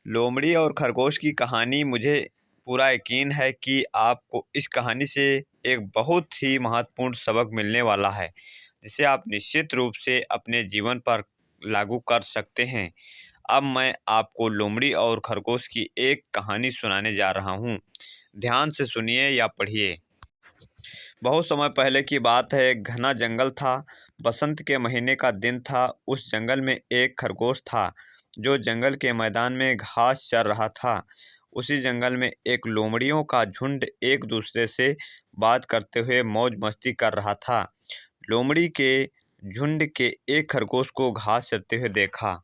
लोमड़ी और खरगोश की कहानी, मुझे पूरा यकीन है कि आपको इस कहानी से एक बहुत ही महत्वपूर्ण सबक मिलने वाला है, जिसे आप निश्चित रूप से अपने जीवन पर लागू कर सकते हैं। अब मैं आपको लोमड़ी और खरगोश की एक कहानी सुनाने जा रहा हूँ। ध्यान से सुनिए या पढ़िए। बहुत समय पहले की बात है। एक घना जंगल था। बसंत के महीने का दिन था। उस जंगल में एक खरगोश था जो जंगल के मैदान में घास चर रहा था। उसी जंगल में एक लोमड़ियों का झुंड एक दूसरे से बात करते हुए मौज मस्ती कर रहा था। लोमड़ी के झुंड के एक खरगोश को घास चरते हुए देखा।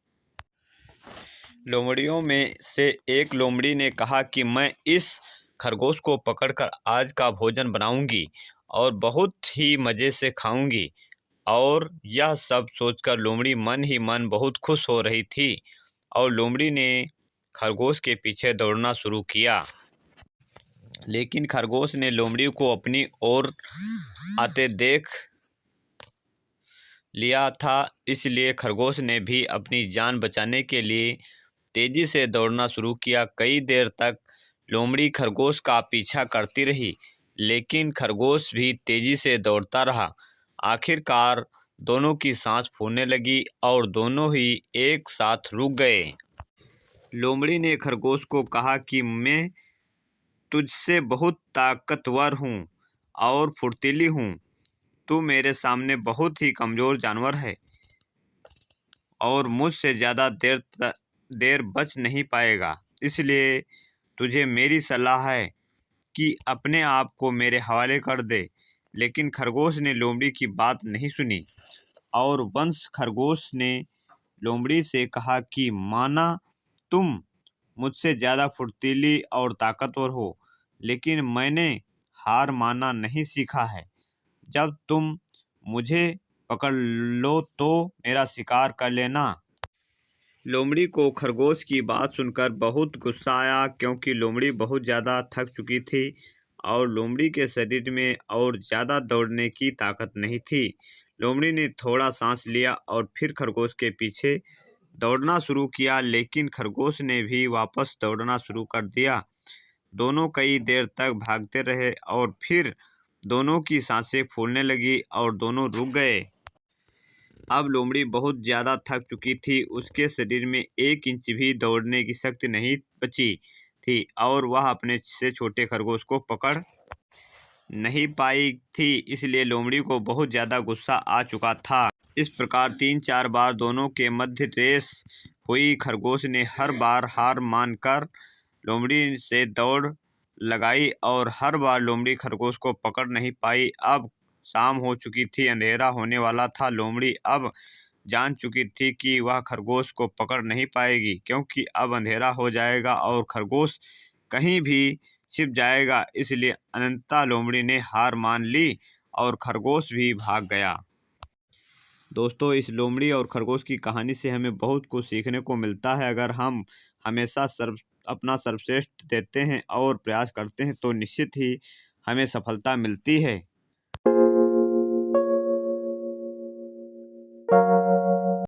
लोमड़ियों में से एक लोमड़ी ने कहा कि मैं इस खरगोश को पकड़कर आज का भोजन बनाऊंगी और बहुत ही मज़े से खाऊंगी। और यह सब सोचकर लोमड़ी मन ही मन बहुत खुश हो रही थी और लोमड़ी ने खरगोश के पीछे दौड़ना शुरू किया। लेकिन खरगोश ने लोमड़ी को अपनी ओर आते देख लिया था, इसलिए खरगोश ने भी अपनी जान बचाने के लिए तेज़ी से दौड़ना शुरू किया। कई देर तक लोमड़ी खरगोश का पीछा करती रही, लेकिन खरगोश भी तेज़ी से दौड़ता रहा। आखिरकार दोनों की सांस फूलने लगी और दोनों ही एक साथ रुक गए। लोमड़ी ने खरगोश को कहा कि मैं तुझसे बहुत ताकतवर हूँ और फुर्तीली हूँ। तू मेरे सामने बहुत ही कमज़ोर जानवर है और मुझसे ज़्यादा देर बच नहीं पाएगा। इसलिए तुझे मेरी सलाह है कि अपने आप को मेरे हवाले कर दे। लेकिन खरगोश ने लोमड़ी की बात नहीं सुनी और वंश खरगोश ने लोमड़ी से कहा कि माना तुम मुझसे ज़्यादा फुर्तीली और ताकतवर हो, लेकिन मैंने हार मानना नहीं सीखा है। जब तुम मुझे पकड़ लो तो मेरा शिकार कर लेना। लोमड़ी को खरगोश की बात सुनकर बहुत गुस्सा आया, क्योंकि लोमड़ी बहुत ज़्यादा थक चुकी थी और लोमड़ी के शरीर में और ज़्यादा दौड़ने की ताकत नहीं थी। लोमड़ी ने थोड़ा सांस लिया और फिर खरगोश के पीछे दौड़ना शुरू किया, लेकिन खरगोश ने भी वापस दौड़ना शुरू कर दिया। दोनों कई देर तक भागते रहे और फिर दोनों की सांसें फूलने लगी और दोनों रुक गए। अब लोमड़ी बहुत ज़्यादा थक चुकी थी। उसके शरीर में 1 इंच भी दौड़ने की शक्ति नहीं बची थी और वह अपने से छोटे खरगोश को पकड़ नहीं पाई थी। इसलिए लोमड़ी को बहुत ज़्यादा गुस्सा आ चुका था। इस प्रकार 3-4 बार दोनों के मध्य रेस हुई। खरगोश ने हर बार हार मानकर लोमड़ी से दौड़ लगाई और हर बार लोमड़ी खरगोश को पकड़ नहीं पाई। अब शाम हो चुकी थी, अंधेरा होने वाला था। लोमड़ी अब जान चुकी थी कि वह खरगोश को पकड़ नहीं पाएगी, क्योंकि अब अंधेरा हो जाएगा और खरगोश कहीं भी छिप जाएगा। इसलिए अनंततः लोमड़ी ने हार मान ली और खरगोश भी भाग गया। दोस्तों, इस लोमड़ी और खरगोश की कहानी से हमें बहुत कुछ सीखने को मिलता है। अगर हम हमेशा अपना सर्वश्रेष्ठ देते हैं और प्रयास करते हैं तो निश्चित ही हमें सफलता मिलती है।